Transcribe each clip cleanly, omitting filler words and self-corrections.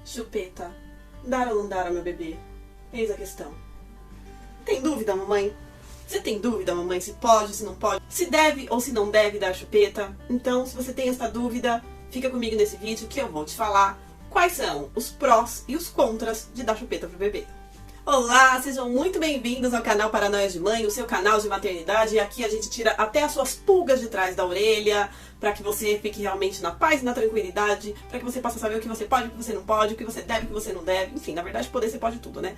Chupeta, dar ou não dar ao meu bebê? Eis a questão. Tem dúvida, mamãe? Você tem dúvida, mamãe, se pode, se não pode? Se deve ou se não deve dar chupeta? Então, se você tem essa dúvida, fica comigo nesse vídeo que eu vou te falar quais são os prós e os contras de dar chupeta pro bebê. Olá, sejam muito bem-vindos ao canal Paranoia de Mãe, o seu canal de maternidade. E aqui a gente tira até as suas pulgas de trás da orelha, para que você fique realmente na paz e na tranquilidade, para que você possa saber o que você pode, o que você não pode, o que você deve, o que você não deve. Enfim, na verdade, poder você pode tudo, né?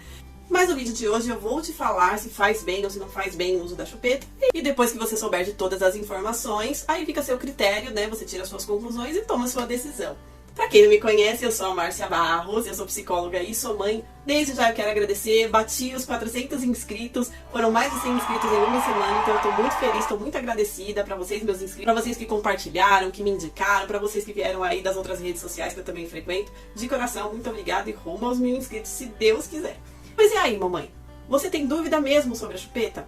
Mas no vídeo de hoje eu vou te falar se faz bem ou se não faz bem o uso da chupeta. E depois que você souber de todas as informações, aí fica a seu critério, né? Você tira as suas conclusões e toma a sua decisão. Pra quem não me conhece, eu sou a Márcia Barros, eu sou psicóloga e sou mãe. Desde já eu quero agradecer, bati os 400 inscritos, foram mais de 100 inscritos em uma semana, então eu tô muito feliz, tô muito agradecida pra vocês, meus inscritos, pra vocês que compartilharam, que me indicaram, pra vocês que vieram aí das outras redes sociais que eu também frequento. De coração, muito obrigada e rumo aos 1000 inscritos, se Deus quiser. Mas e aí, mamãe? Você tem dúvida mesmo sobre a chupeta?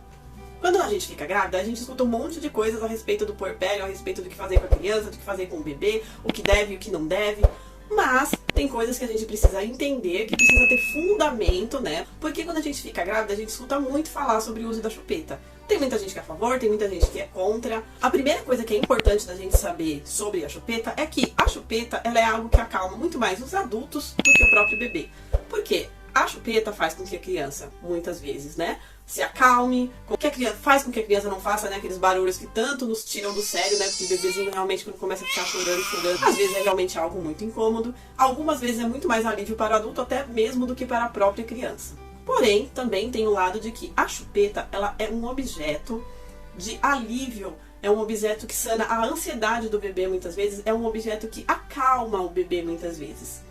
Quando a gente fica grávida, a gente escuta um monte de coisas a respeito do puerpério, a respeito do que fazer com a criança, do que fazer com o bebê, o que deve e o que não deve. Mas tem coisas que a gente precisa entender, que precisa ter fundamento, né? Porque quando a gente fica grávida, a gente escuta muito falar sobre o uso da chupeta. Tem muita gente que é a favor, tem muita gente que é contra. A primeira coisa que é importante da gente saber sobre a chupeta é que a chupeta ela é algo que acalma muito mais os adultos do que o próprio bebê. Por quê? A chupeta faz com que a criança, muitas vezes, né, se acalme, faz com que a criança não faça, né, aqueles barulhos que tanto nos tiram do sério, né, porque o bebezinho realmente quando começa a ficar chorando, às vezes é realmente algo muito incômodo, algumas vezes é muito mais alívio para o adulto até mesmo do que para a própria criança. Porém, também tem o lado de que a chupeta, ela é um objeto de alívio, é um objeto que sana a ansiedade do bebê muitas vezes, é um objeto que acalma o bebê muitas vezes.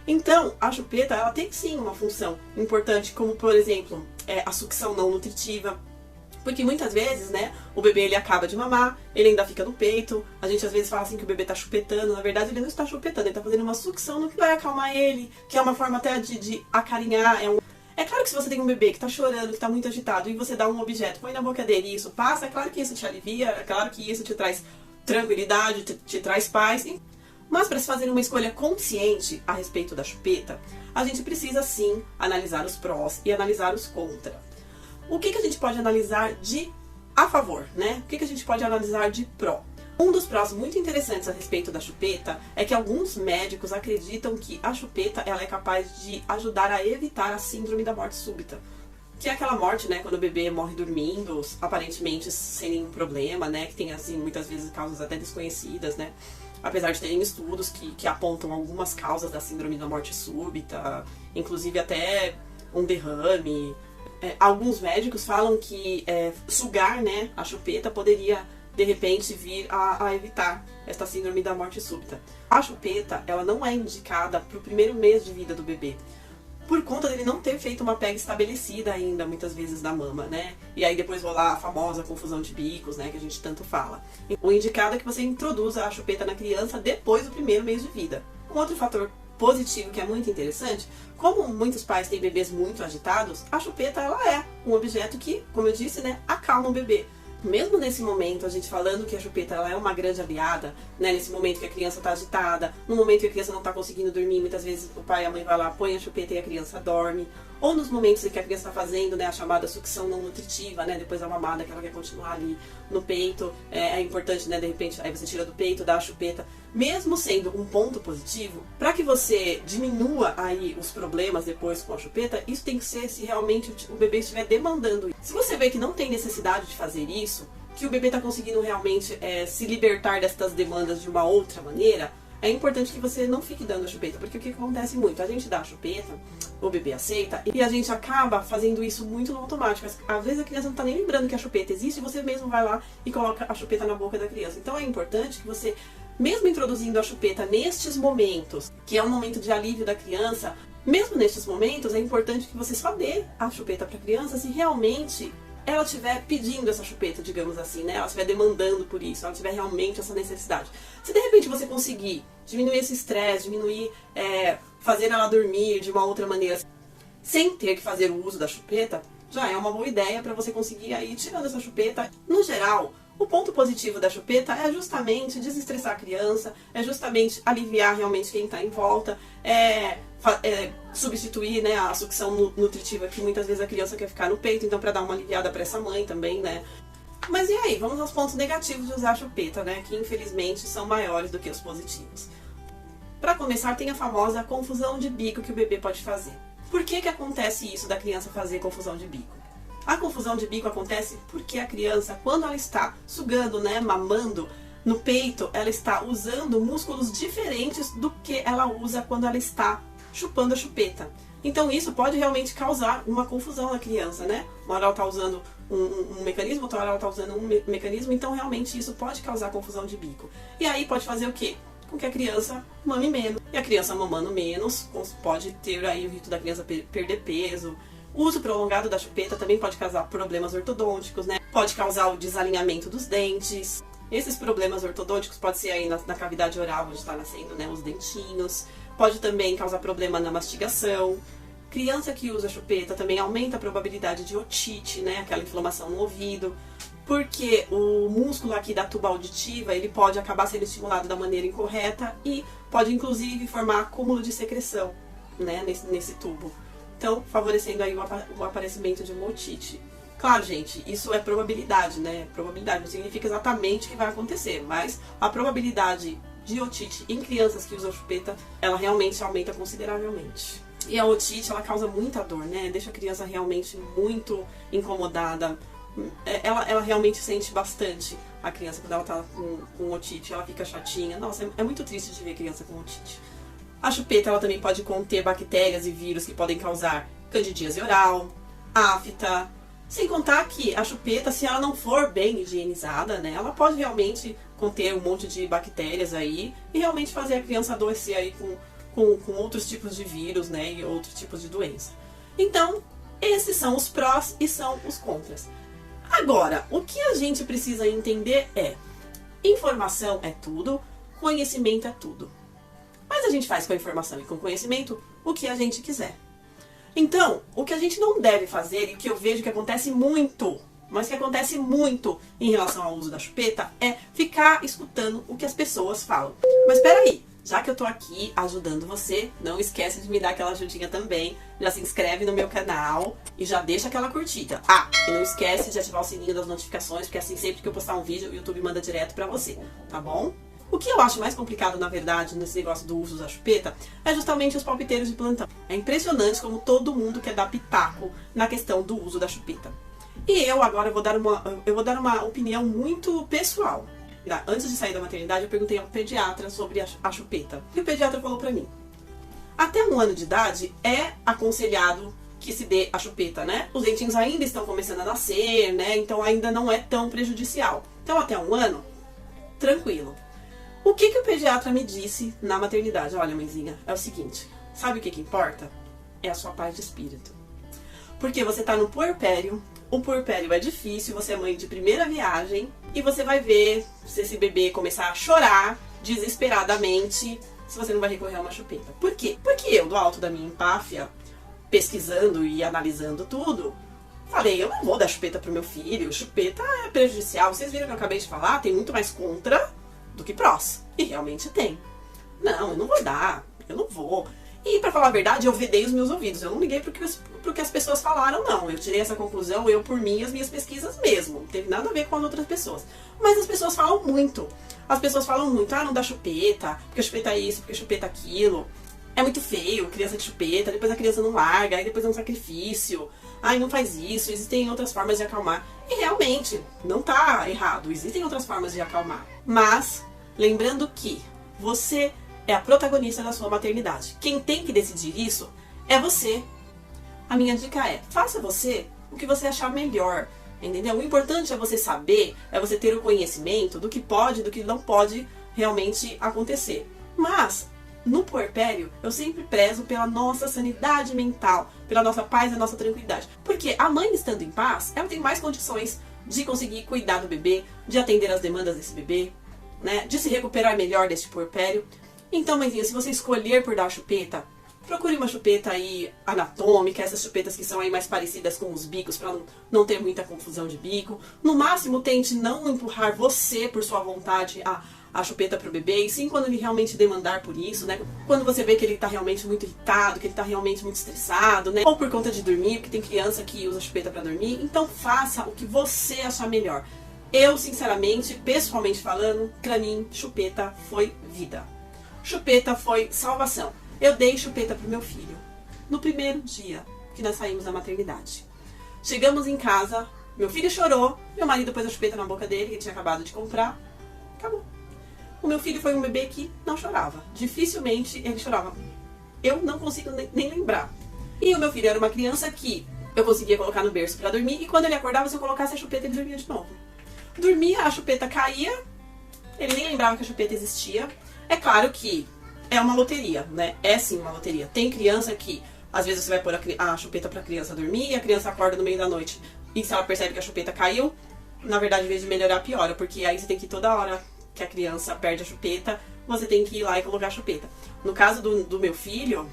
Então, a chupeta, ela tem sim uma função importante, como por exemplo, a sucção não nutritiva, porque muitas vezes, né, o bebê ele acaba de mamar, ele ainda fica no peito, a gente às vezes fala assim que o bebê tá chupetando, na verdade ele não está chupetando, ele tá fazendo uma sucção no que vai acalmar ele, que é uma forma até de acarinhar, É claro que se você tem um bebê que tá chorando, que tá muito agitado, e você dá um objeto, põe na boca dele e isso passa, é claro que isso te alivia, é claro que isso te traz tranquilidade, te traz paz. Mas para se fazer uma escolha consciente a respeito da chupeta, a gente precisa sim analisar os prós e analisar os contra. O que a gente pode analisar de a favor, né? O que a gente pode analisar de pró? Um dos prós muito interessantes a respeito da chupeta é que alguns médicos acreditam que a chupeta ela é capaz de ajudar a evitar a síndrome da morte súbita. Que é aquela morte, né, quando o bebê morre dormindo, aparentemente sem nenhum problema, né, que tem, assim, muitas vezes causas até desconhecidas, né, apesar de terem estudos que apontam algumas causas da síndrome da morte súbita, inclusive até um derrame. Alguns médicos falam que sugar, né, a chupeta poderia, de repente, vir a evitar esta síndrome da morte súbita. A chupeta, ela não é indicada para o primeiro mês de vida do bebê, por conta dele não ter feito uma pega estabelecida ainda, muitas vezes, da mama, né? E aí depois rolar a famosa confusão de bicos, né? Que a gente tanto fala. O indicado é que você introduza a chupeta na criança depois do primeiro mês de vida. Um outro fator positivo que é muito interessante, como muitos pais têm bebês muito agitados, a chupeta, ela é um objeto que, como eu disse, né? Acalma o bebê. Mesmo nesse momento, a gente falando que a chupeta ela é uma grande aliada, né, nesse momento que a criança está agitada, no momento que a criança não está conseguindo dormir, muitas vezes o pai e a mãe vai lá, põe a chupeta e a criança dorme, ou nos momentos em que a criança está fazendo, né, a chamada sucção não nutritiva, né, depois da mamada que ela quer continuar ali no peito, é importante, né, de repente, aí você tira do peito, dá a chupeta, mesmo sendo um ponto positivo, para que você diminua aí os problemas depois com a chupeta, isso tem que ser se realmente o bebê estiver demandando. Se você vê que não tem necessidade de fazer isso, que o bebê está conseguindo realmente se libertar destas demandas de uma outra maneira, é importante que você não fique dando a chupeta, porque o que acontece muito? A gente dá a chupeta, o bebê aceita, e a gente acaba fazendo isso muito no automático. Às vezes a criança não está nem lembrando que a chupeta existe, e você mesmo vai lá e coloca a chupeta na boca da criança. Então é importante que você, mesmo introduzindo a chupeta nestes momentos, que é um momento de alívio da criança, mesmo nestes momentos é importante que você só dê a chupeta para a criança se realmente ela estiver pedindo essa chupeta, digamos assim, né? Ela estiver demandando por isso, ela tiver realmente essa necessidade. Se de repente você conseguir diminuir esse estresse, diminuir, fazer ela dormir de uma outra maneira, sem ter que fazer o uso da chupeta, já é uma boa ideia para você conseguir aí tirando essa chupeta. No geral, o ponto positivo da chupeta é justamente desestressar a criança, é justamente aliviar realmente quem está em volta, substituir, né, a sucção nutritiva que muitas vezes a criança quer ficar no peito, então para dar uma aliviada para essa mãe também, né. Mas e aí, vamos aos pontos negativos de usar a chupeta, né, que infelizmente são maiores do que os positivos. Para começar, tem a famosa confusão de bico que o bebê pode fazer. Por que acontece isso da criança fazer confusão de bico? A confusão de bico acontece porque a criança, quando ela está sugando, né, mamando no peito, ela está usando músculos diferentes do que ela usa quando ela está chupando a chupeta. Então isso pode realmente causar uma confusão na criança, né? Uma hora ela está usando um mecanismo, outra hora ela está usando um mecanismo, então realmente isso pode causar confusão de bico. E aí pode fazer o quê? Com que a criança mame menos. E a criança mamando menos pode ter aí o risco da criança perder peso. O uso prolongado da chupeta também pode causar problemas ortodônticos, né? Pode causar o desalinhamento dos dentes. Esses problemas ortodônticos podem ser aí na cavidade oral, onde está nascendo, né, os dentinhos. Pode também causar problema na mastigação. Criança que usa chupeta também aumenta a probabilidade de otite, né, aquela inflamação no ouvido. Porque o músculo aqui da tuba auditiva, ele pode acabar sendo estimulado da maneira incorreta e pode inclusive formar acúmulo de secreção, né, nesse tubo. Então, favorecendo aí o aparecimento de uma otite. Claro, gente, isso é probabilidade, né? Probabilidade não significa exatamente o que vai acontecer, mas a probabilidade de otite em crianças que usam chupeta, ela realmente aumenta consideravelmente. E a otite, ela causa muita dor, né? Deixa a criança realmente muito incomodada. Ela realmente sente bastante a criança quando ela tá com otite, ela fica chatinha. Nossa, é muito triste de ver criança com otite. A chupeta, ela também pode conter bactérias e vírus que podem causar candidíase oral, afta. Sem contar que a chupeta, se ela não for bem higienizada, né, ela pode realmente conter um monte de bactérias aí e realmente fazer a criança adoecer aí com outros tipos de vírus, né, e outros tipos de doença. Então, esses são os prós e são os contras. Agora, o que a gente precisa entender é: informação é tudo, conhecimento é tudo. Mas a gente faz com a informação e com o conhecimento o que a gente quiser. Então, o que a gente não deve fazer, e que eu vejo que acontece muito, mas que acontece muito em relação ao uso da chupeta, é ficar escutando o que as pessoas falam. Mas peraí, já que eu tô aqui ajudando você, não esquece de me dar aquela ajudinha também. Já se inscreve no meu canal e já deixa aquela curtida. Ah, e não esquece de ativar o sininho das notificações, porque assim sempre que eu postar um vídeo, o YouTube manda direto pra você, tá bom? O que eu acho mais complicado, na verdade, nesse negócio do uso da chupeta, é justamente os palpiteiros de plantão. É impressionante como todo mundo quer dar pitaco na questão do uso da chupeta. E eu agora vou dar uma opinião muito pessoal. Antes de sair da maternidade, eu perguntei ao pediatra sobre a chupeta. E o pediatra falou pra mim: até 1 ano de idade é aconselhado que se dê a chupeta, né? Os dentinhos ainda estão começando a nascer, né? Então ainda não é tão prejudicial. Então até 1 ano, tranquilo. O que o pediatra me disse na maternidade? Olha, mãezinha, é o seguinte: sabe o que importa? É a sua paz de espírito. Porque você tá no puerpério, o puerpério é difícil, você é mãe de primeira viagem, e você vai ver se esse bebê começar a chorar desesperadamente, se você não vai recorrer a uma chupeta. Por quê? Porque eu, do alto da minha empáfia, pesquisando e analisando tudo, falei: eu não vou dar chupeta pro meu filho, chupeta é prejudicial. Vocês viram que eu acabei de falar? Tem muito mais contra do que prós. E realmente tem. Não, eu não vou dar, eu não vou. E pra falar a verdade, eu vedei os meus ouvidos. Eu não liguei pro que as pessoas falaram, não. Eu tirei essa conclusão, eu por mim, as minhas pesquisas mesmo. Não teve nada a ver com as outras pessoas. Mas as pessoas falam muito. As pessoas falam muito: ah, não dá chupeta, porque chupeta é isso, porque chupeta é aquilo. É muito feio, criança de chupeta, depois a criança não larga, aí depois é um sacrifício. Ai, não faz isso, existem outras formas de acalmar. E realmente, não tá errado, existem outras formas de acalmar. Mas, lembrando que você é a protagonista da sua maternidade. Quem tem que decidir isso é você. A minha dica é: faça você o que você achar melhor, entendeu? O importante é você saber, é você ter o conhecimento do que pode e do que não pode realmente acontecer. Mas, no puerpério, eu sempre prezo pela nossa sanidade mental, pela nossa paz e nossa tranquilidade. Porque a mãe estando em paz, ela tem mais condições de conseguir cuidar do bebê, de atender as demandas desse bebê, né, de se recuperar melhor deste puerpério. Então, mãezinha, se você escolher por dar chupeta, procure uma chupeta aí anatômica, essas chupetas que são aí mais parecidas com os bicos, para não ter muita confusão de bico. No máximo, tente não empurrar você por sua vontade a chupeta pro bebê, e sim quando ele realmente demandar por isso, né? Quando você vê que ele tá realmente muito irritado, que ele tá realmente muito estressado, né? Ou por conta de dormir, porque tem criança que usa chupeta pra dormir. Então faça o que você achar melhor. Eu, sinceramente, pessoalmente falando, pra mim, chupeta foi vida. Chupeta foi salvação. Eu dei chupeta pro meu filho no primeiro dia que nós saímos da maternidade. Chegamos em casa, meu filho chorou, meu marido pôs a chupeta na boca dele, que ele tinha acabado de comprar. Acabou. O meu filho foi um bebê que não chorava. Dificilmente ele chorava. Eu não consigo nem lembrar. E o meu filho era uma criança que eu conseguia colocar no berço pra dormir, e quando ele acordava, se eu colocasse a chupeta, ele dormia de novo. Dormia, a chupeta caía, ele nem lembrava que a chupeta existia. É claro que é uma loteria, né? É sim uma loteria. Tem criança que, às vezes, você vai pôr a chupeta pra criança dormir, e a criança acorda no meio da noite, e se ela percebe que a chupeta caiu, na verdade, em vez de melhorar, piora, porque aí você tem que ir toda hora que a criança perde a chupeta, você tem que ir lá e colocar a chupeta. No caso do meu filho,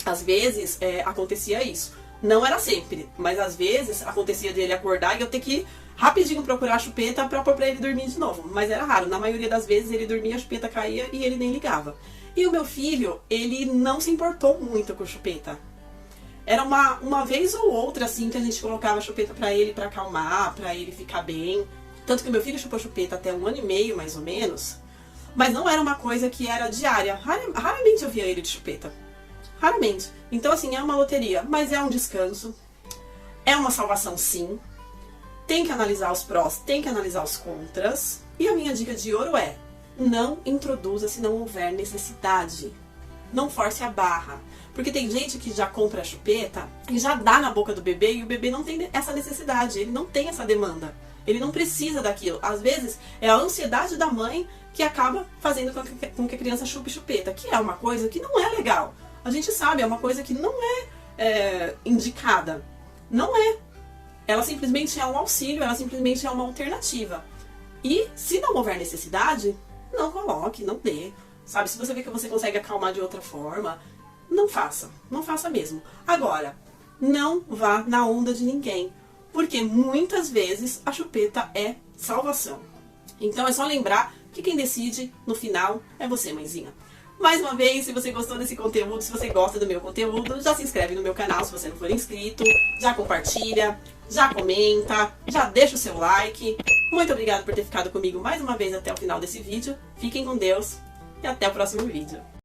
às vezes acontecia isso. Não era sempre, mas às vezes acontecia dele acordar e eu ter que rapidinho procurar a chupeta pra pôr pra ele dormir de novo. Mas era raro, na maioria das vezes ele dormia, a chupeta caía e ele nem ligava. E o meu filho, ele não se importou muito com chupeta. Era uma vez ou outra, assim, que a gente colocava a chupeta pra ele, pra acalmar, pra ele ficar bem. Tanto que meu filho chupou chupeta até 1 ano e meio, mais ou menos. Mas não era uma coisa que era diária. Raramente eu via ele de chupeta. Raramente. Então, assim, é uma loteria, mas é um descanso. É uma salvação, sim. Tem que analisar os prós, tem que analisar os contras. E a minha dica de ouro é: não introduza se não houver necessidade. Não force a barra. Porque tem gente que já compra a chupeta e já dá na boca do bebê, e o bebê não tem essa necessidade, ele não tem essa demanda. Ele não precisa daquilo. Às vezes é a ansiedade da mãe que acaba fazendo com que a criança chupe chupeta, que é uma coisa que não é legal. A gente sabe, é uma coisa que não é indicada. Não é. Ela simplesmente é um auxílio, ela simplesmente é uma alternativa. E se não houver necessidade, não coloque, não dê. Sabe, se você vê que você consegue acalmar de outra forma, não faça. Não faça mesmo. Agora, não vá na onda de ninguém. Porque muitas vezes a chupeta é salvação. Então é só lembrar que quem decide no final é você, mãezinha. Mais uma vez, se você gostou desse conteúdo, se você gosta do meu conteúdo, já se inscreve no meu canal se você não for inscrito, já compartilha, já comenta, já deixa o seu like. Muito obrigada por ter ficado comigo mais uma vez até o final desse vídeo. Fiquem com Deus e até o próximo vídeo.